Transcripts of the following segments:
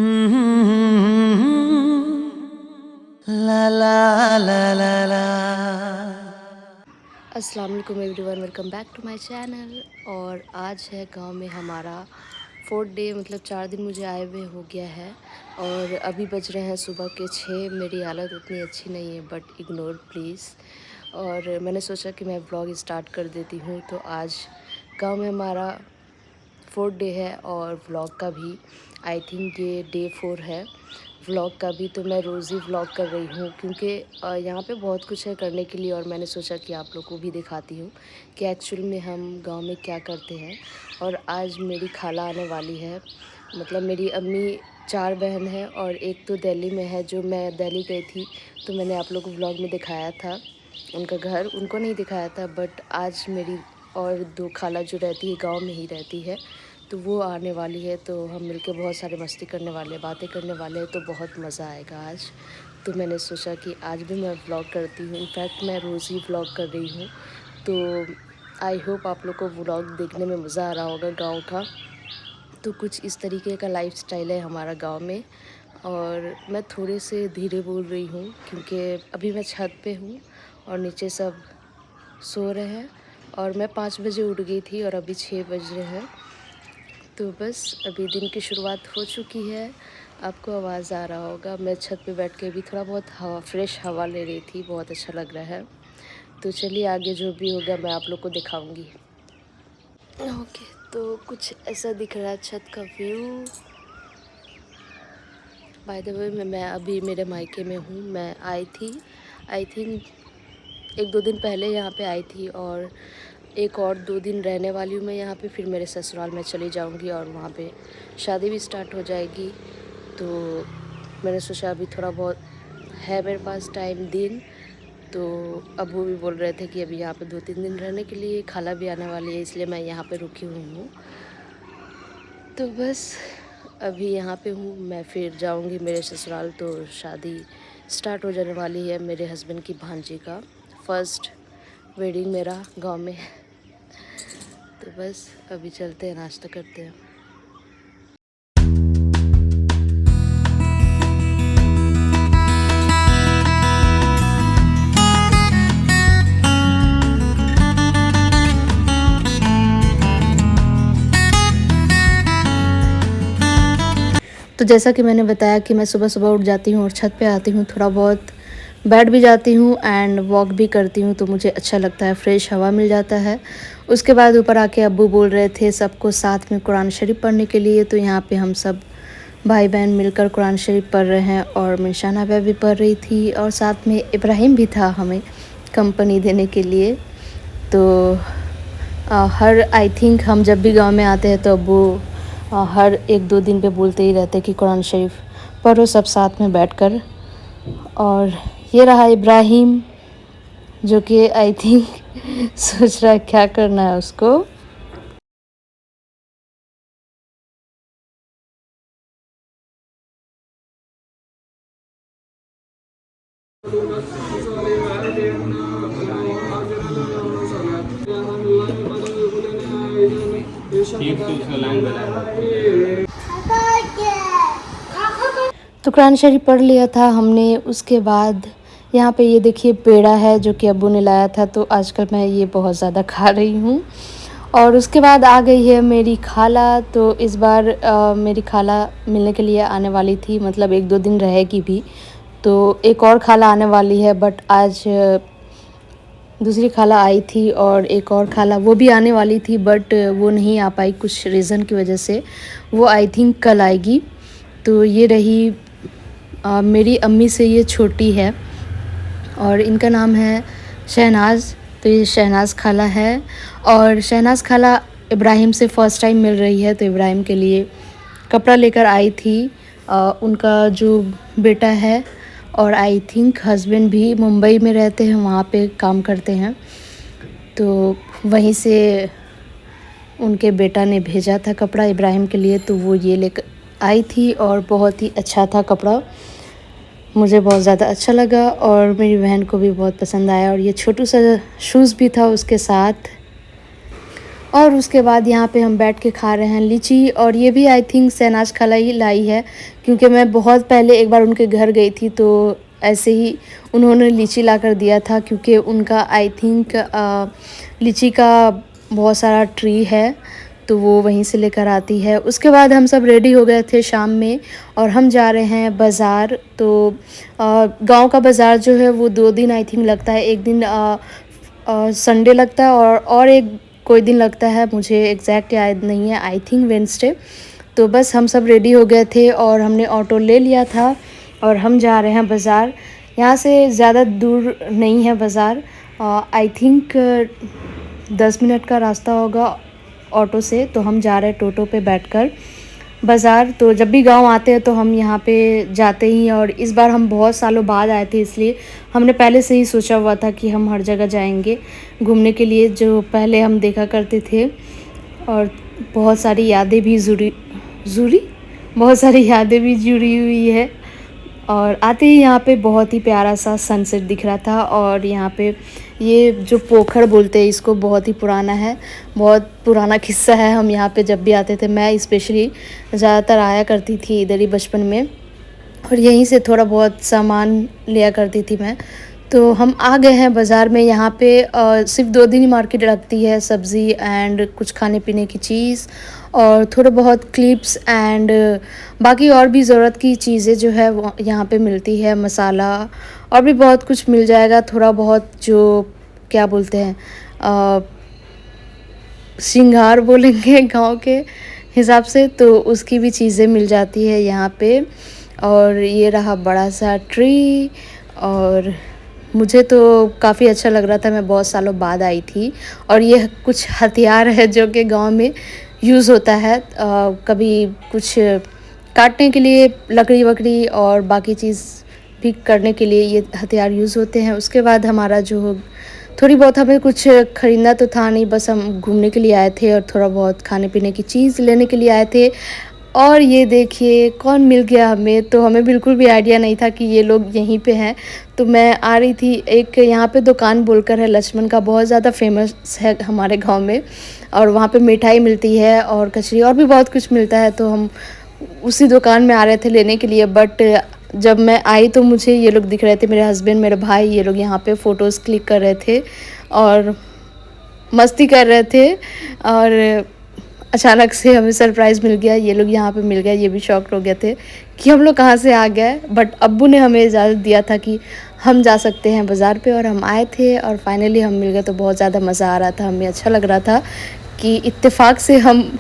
ला ला ला ला ला। अस्सलाम वालेकुम everyone, welcome back to my channel. और आज है गांव में हमारा 4th डे, मतलब 4 दिन मुझे आए हुए हो गया है। और अभी बज रहे हैं सुबह के 6। मेरी हालत उतनी अच्छी नहीं है, बट इग्नोर प्लीज़। और मैंने सोचा कि मैं व्लॉग स्टार्ट कर देती हूँ। तो आज गांव में हमारा 4th डे है और व्लॉग का भी आई थिंक ये डे 4 है। व्लॉग का भी तो मैं रोज़ ही व्लॉग कर रही हूँ, क्योंकि यहाँ पे बहुत कुछ है करने के लिए। और मैंने सोचा कि आप लोग को भी दिखाती हूँ कि एक्चुअल में हम गांव में क्या करते हैं। और आज मेरी खाला आने वाली है, मतलब मेरी अम्मी 4 बहन हैं और एक तो दिल्ली में है। जो मैं दिल्ली गई थी तो मैंने आप लोग को व्लॉग में दिखाया था उनका घर, उनको नहीं दिखाया था। बट आज मेरी और 2 खाला जो रहती है गांव में ही रहती है, तो वो आने वाली है। तो हम मिलके बहुत सारे मस्ती करने वाले हैं, बातें करने वाले हैं, तो बहुत मज़ा आएगा आज। तो मैंने सोचा कि आज भी मैं व्लॉग करती हूँ। इनफैक्ट मैं रोज़ ही व्लॉग कर रही हूँ। तो आई होप आप लोग को व्लॉग देखने में मज़ा आ रहा होगा गाँव का। तो कुछ इस तरीके का लाइफस्टाइल है हमारा गांव में। और मैं थोड़े से धीरे बोल रही हूँ क्योंकि अभी मैं छत पे हूँ और नीचे सब सो रहे हैं। और मैं 5 बजे उठ गई थी और अभी 6 बज रहे हैं। तो बस अभी दिन की शुरुआत हो चुकी है। आपको आवाज़ आ रहा होगा, मैं छत पे बैठ के भी थोड़ा बहुत फ्रेश हवा ले रही थी, बहुत अच्छा लग रहा है। तो चलिए आगे जो भी होगा मैं आप लोग को दिखाऊंगी। ओके, तो कुछ ऐसा दिख रहा है छत का व्यू। बाय द वे मैं अभी मेरे मायके में हूँ। मैं आई थी आई थिंक 1-2 दिन पहले यहाँ पे आई थी, और एक और 2 दिन रहने वाली हूँ मैं यहाँ पे। फिर मेरे ससुराल में चली जाऊँगी और वहाँ पे शादी भी स्टार्ट हो जाएगी। तो मैंने सोचा अभी थोड़ा बहुत है मेरे पास टाइम दिन। तो अब्बू भी बोल रहे थे कि अभी यहाँ पे 2-3 दिन रहने के लिए, खाला भी आने वाली है, इसलिए मैं यहाँ पे रुकी हुई हूँ। तो बस अभी यहाँ पे हूँ, मैं फिर जाऊँगी मेरे ससुराल। तो शादी स्टार्ट हो जाने वाली है मेरे हस्बैंड की भांजी का, फर्स्ट वेडिंग मेरा गांव में। तो बस अभी चलते हैं, नाश्ता करते हैं। तो जैसा कि मैंने बताया कि मैं सुबह सुबह उठ जाती हूँ और छत पे आती हूँ, थोड़ा बहुत बैठ भी जाती हूँ एंड वॉक भी करती हूँ। तो मुझे अच्छा लगता है, फ्रेश हवा मिल जाता है। उसके बाद ऊपर आके अब्बू बोल रहे थे सबको साथ में कुरान शरीफ पढ़ने के लिए। तो यहाँ पे हम सब भाई बहन मिलकर कुरान शरीफ पढ़ रहे हैं। और मिशाना भी पढ़ रही थी और साथ में इब्राहिम भी था हमें कंपनी देने के लिए। तो हर आई थिंक हम जब भी गांव में आते हैं तो अब्बू हर 1-2 दिन पे बोलते ही रहते कि कुरान शरीफ पढ़ो सब साथ में बैठकर। और ये रहा इब्राहिम, जो कि आई थिंक सोच रहा है क्या करना है उसको। तो कुरान शरीफ पढ़ लिया था हमने। उसके बाद यहाँ पे ये देखिए पेड़ा है जो कि अब्बू ने लाया था, तो आजकल मैं ये बहुत ज़्यादा खा रही हूँ। और उसके बाद आ गई है मेरी खाला। तो इस बार मेरी खाला मिलने के लिए आने वाली थी, मतलब 1-2 दिन रहेगी भी। तो एक और खाला आने वाली है, बट आज दूसरी खाला आई थी और एक और खाला वो भी आने वाली थी, बट वो नहीं आ पाई कुछ रीज़न की वजह से। वो आई थिंक कल आएगी। तो ये रही मेरी अम्मी से ये छोटी है और इनका नाम है शहनाज। तो ये शहनाज खाला है। और शहनाज खाला इब्राहिम से फ़र्स्ट टाइम मिल रही है, तो इब्राहिम के लिए कपड़ा लेकर आई थी। उनका जो बेटा है और आई थिंक हस्बैंड भी मुंबई में रहते हैं, वहाँ पे काम करते हैं। तो वहीं से उनके बेटा ने भेजा था कपड़ा इब्राहिम के लिए, तो वो ये लेकर आई थी। और बहुत ही अच्छा था कपड़ा, मुझे बहुत ज़्यादा अच्छा लगा और मेरी बहन को भी बहुत पसंद आया। और ये छोटू सा शूज़ भी था उसके साथ। और उसके बाद यहाँ पे हम बैठ के खा रहे हैं लीची। और ये भी आई थिंक शहनाज खाला ही लाई है, क्योंकि मैं बहुत पहले एक बार उनके घर गई थी तो ऐसे ही उन्होंने लीची ला कर दिया था, क्योंकि उनका आई थिंक लीची का बहुत सारा ट्री है तो वो वहीं से लेकर आती है। उसके बाद हम सब रेडी हो गए थे शाम में और हम जा रहे हैं बाज़ार। तो गांव का बाज़ार जो है वो 2 दिन आई थिंक लगता है। एक दिन संडे लगता है और एक कोई दिन लगता है, मुझे एग्जैक्ट याद नहीं है, आई थिंक वेडनेसडे। तो बस हम सब रेडी हो गए थे और हमने ऑटो ले लिया था और हम जा रहे हैं बाज़ार। यहाँ से ज़्यादा दूर नहीं है बाज़ार, आई थिंक 10 मिनट का रास्ता होगा ऑटो से। तो हम जा रहे हैं टोटो पे बैठकर बाज़ार। तो जब भी गांव आते हैं तो हम यहाँ पे जाते ही, और इस बार हम बहुत सालों बाद आए थे इसलिए हमने पहले से ही सोचा हुआ था कि हम हर जगह जाएंगे घूमने के लिए जो पहले हम देखा करते थे। और बहुत सारी यादें भी बहुत सारी यादें भी जुड़ी हुई है। और आते ही यहाँ पे बहुत ही प्यारा सा सनसेट दिख रहा था। और यहाँ पे ये जो पोखर बोलते हैं इसको बहुत ही पुराना है, बहुत पुराना किस्सा है। हम यहाँ पे जब भी आते थे, मैं स्पेशली ज़्यादातर आया करती थी इधर ही बचपन में, और यहीं से थोड़ा बहुत सामान लिया करती थी मैं। तो हम आ गए हैं बाज़ार में। यहाँ पे सिर्फ 2 दिन ही मार्केट लगती है, सब्ज़ी एंड कुछ खाने पीने की चीज़ और थोड़ा बहुत क्लिप्स एंड बाकी और भी ज़रूरत की चीज़ें जो है वो यहाँ पे मिलती है, मसाला और भी बहुत कुछ मिल जाएगा। थोड़ा बहुत जो क्या बोलते हैं श्रृंगार बोलेंगे गांव के हिसाब से, तो उसकी भी चीज़ें मिल जाती है यहाँ पे। और ये रहा बड़ा सा ट्री, और मुझे तो काफ़ी अच्छा लग रहा था, मैं बहुत सालों बाद आई थी। और ये कुछ हथियार है जो कि गांव में यूज़ होता है, कभी कुछ काटने के लिए लकड़ी वकड़ी और बाकी चीज़ भी करने के लिए ये हथियार यूज़ होते हैं। उसके बाद हमारा जो थोड़ी बहुत, हमें कुछ ख़रीदना तो था नहीं, बस हम घूमने के लिए आए थे और थोड़ा बहुत खाने पीने की चीज़ लेने के लिए आए थे। और ये देखिए कौन मिल गया हमें, तो हमें बिल्कुल भी आइडिया नहीं था कि ये लोग यहीं पे हैं। तो मैं आ रही थी, एक यहाँ पे दुकान बोलकर है लक्ष्मण का, बहुत ज़्यादा फेमस है हमारे गांव में, और वहाँ पे मिठाई मिलती है और कचरी और भी बहुत कुछ मिलता है। तो हम उसी दुकान में आ रहे थे लेने के लिए, बट जब मैं आई तो मुझे ये लोग दिख रहे थे, मेरे हस्बैंड, मेरे भाई, ये लोग यहाँ पे फ़ोटोज़ क्लिक कर रहे थे और मस्ती कर रहे थे। और अचानक से हमें सरप्राइज़ मिल गया, ये लोग यहाँ पे मिल गए। ये भी शॉक हो गए थे कि हम लोग कहाँ से आ गए, बट अब्बू ने हमें इजाज़त दिया था कि हम जा सकते हैं बाज़ार पे, और हम आए थे और फाइनली हम मिल गए। तो बहुत ज़्यादा मज़ा आ रहा था, हमें अच्छा लग रहा था कि इत्तेफाक से हम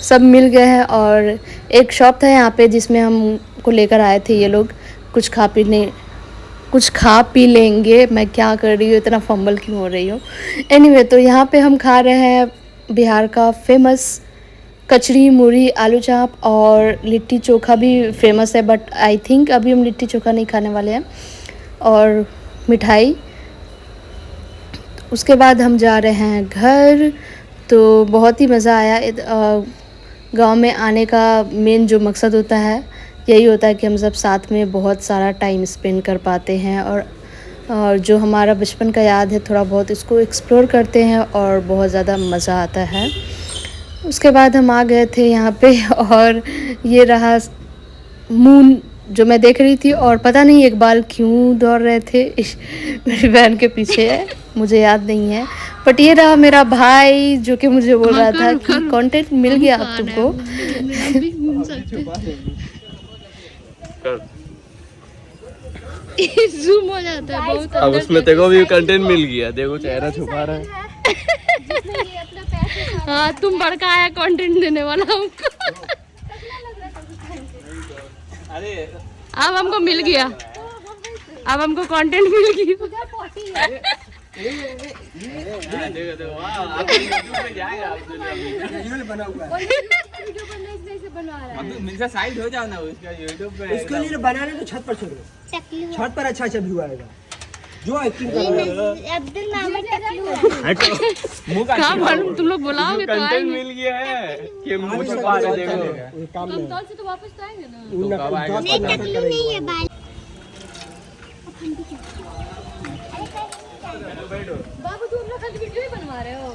सब मिल गए हैं। और एक शॉप था यहाँ पे जिसमें हमको लेकर आए थे ये लोग, कुछ खा पी लेंगे। मैं क्या कर रही हूँ, इतना फंबल क्यों हो रही हूँ। एनीवे, तो यहाँ पे हम खा रहे हैं बिहार का फेमस कचरी, मूढ़ी, आलू चाप और लिट्टी चोखा भी फेमस है, बट आई थिंक अभी हम लिट्टी चोखा नहीं खाने वाले हैं, और मिठाई। उसके बाद हम जा रहे हैं घर। तो बहुत ही मज़ा आया। गांव में आने का मेन जो मकसद होता है यही होता है कि हम सब साथ में बहुत सारा टाइम स्पेंड कर पाते हैं, और जो हमारा बचपन का याद है थोड़ा बहुत इसको एक्सप्लोर करते हैं और बहुत ज़्यादा मज़ा आता है। उसके बाद हम आ गए थे यहाँ पे, और ये रहा मून जो मैं देख रही थी, और पता नहीं एक बाल क्यों दौड़ रहे थे मेरी बहन के पीछे है, मुझे याद नहीं है। बट ये रहा मेरा भाई जो कि मुझे बोल रहा था कि कंटेंट मिल गया अब तुमको। जूम हो जाता है बहुत। अब उसमें देखो भी कंटेंट मिल गया, देखो चेहरा छुपा रहा है। हाँ, तुम बड़का आया कंटेंट देने वाला हमको। अब हमको मिल गया, अब हमको कंटेंट मिल गया। साइड हो जाओ ना उसका यूट्यूब पे। इसके लिए बनाने तो छत पर छोड़ो, छत पर अच्छा व्यू आएगा। जो एक्टिंग कर रहा है तुम लोग बुलाओगे तो कंटेंट आएंगे। मिल गया है कि मुंह छुपा रहे, देखो काम में से तो वापस तो आएंगे ना। तो कब आएगा नहीं है बाबू तुम लोग खाली वीडियो ही बनवा रहे हो।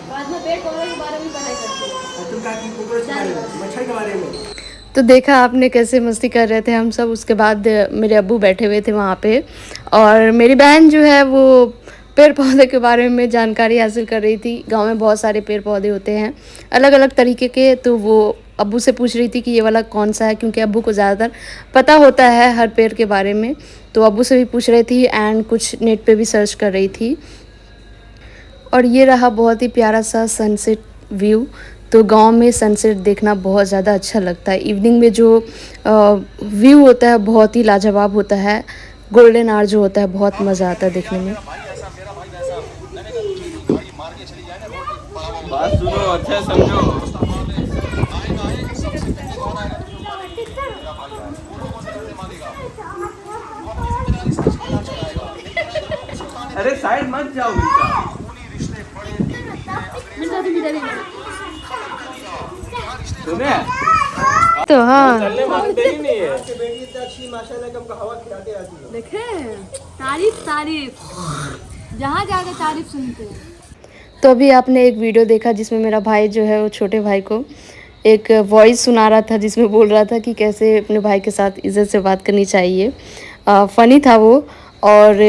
बाद में पेड़ पौधों के बारे में पढ़ाई करते हैं। तुम क्या की कोकरोच के बारे में, मच्छर के बारे में। तो देखा आपने कैसे मस्ती कर रहे थे हम सब। उसके बाद मेरे अब्बू बैठे हुए थे वहाँ पे, और मेरी बहन जो है वो पेड़ पौधे के बारे में जानकारी हासिल कर रही थी। गांव में बहुत सारे पेड़ पौधे होते हैं अलग अलग तरीके के, तो वो अब्बू से पूछ रही थी कि ये वाला कौन सा है, क्योंकि अब्बू को ज़्यादातर पता होता है हर पेड़ के बारे में। तो अब्बू से भी पूछ रही थी एंड कुछ नेट पे भी सर्च कर रही थी। और ये रहा बहुत ही प्यारा सा सनसेट व्यू। तो गांव में सनसेट देखना बहुत ज़्यादा अच्छा लगता है। इवनिंग में जो व्यू होता है बहुत ही लाजवाब होता है। गोल्डन आवर जो होता है बहुत मज़ा आता है देखने में। बात सुनो, अच्छा समझो। अरे साइड मत जाओ बेटा। सुने तो हाँ, चलने मानते ही नहीं है। बेटी इतनी अच्छी माशाल्लाह कि हमको हवा खिलाते रहती है। देखे तारीफ जहाँ जाकर तारीफ सुनते हैं। तो अभी आपने एक वीडियो देखा जिसमें मेरा भाई जो है वो छोटे भाई को एक वॉइस सुना रहा था, जिसमें बोल रहा था कि कैसे अपने भाई के साथ इज्जत से बात करनी चाहिए। फ़नी था वो। और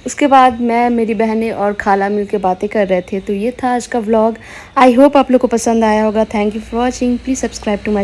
उसके बाद मैं, मेरी बहनें और खाला मिल के बातें कर रहे थे। तो ये था आज का व्लॉग। आई होप आप लोग को पसंद आया होगा। Thank you for watching. Please subscribe to my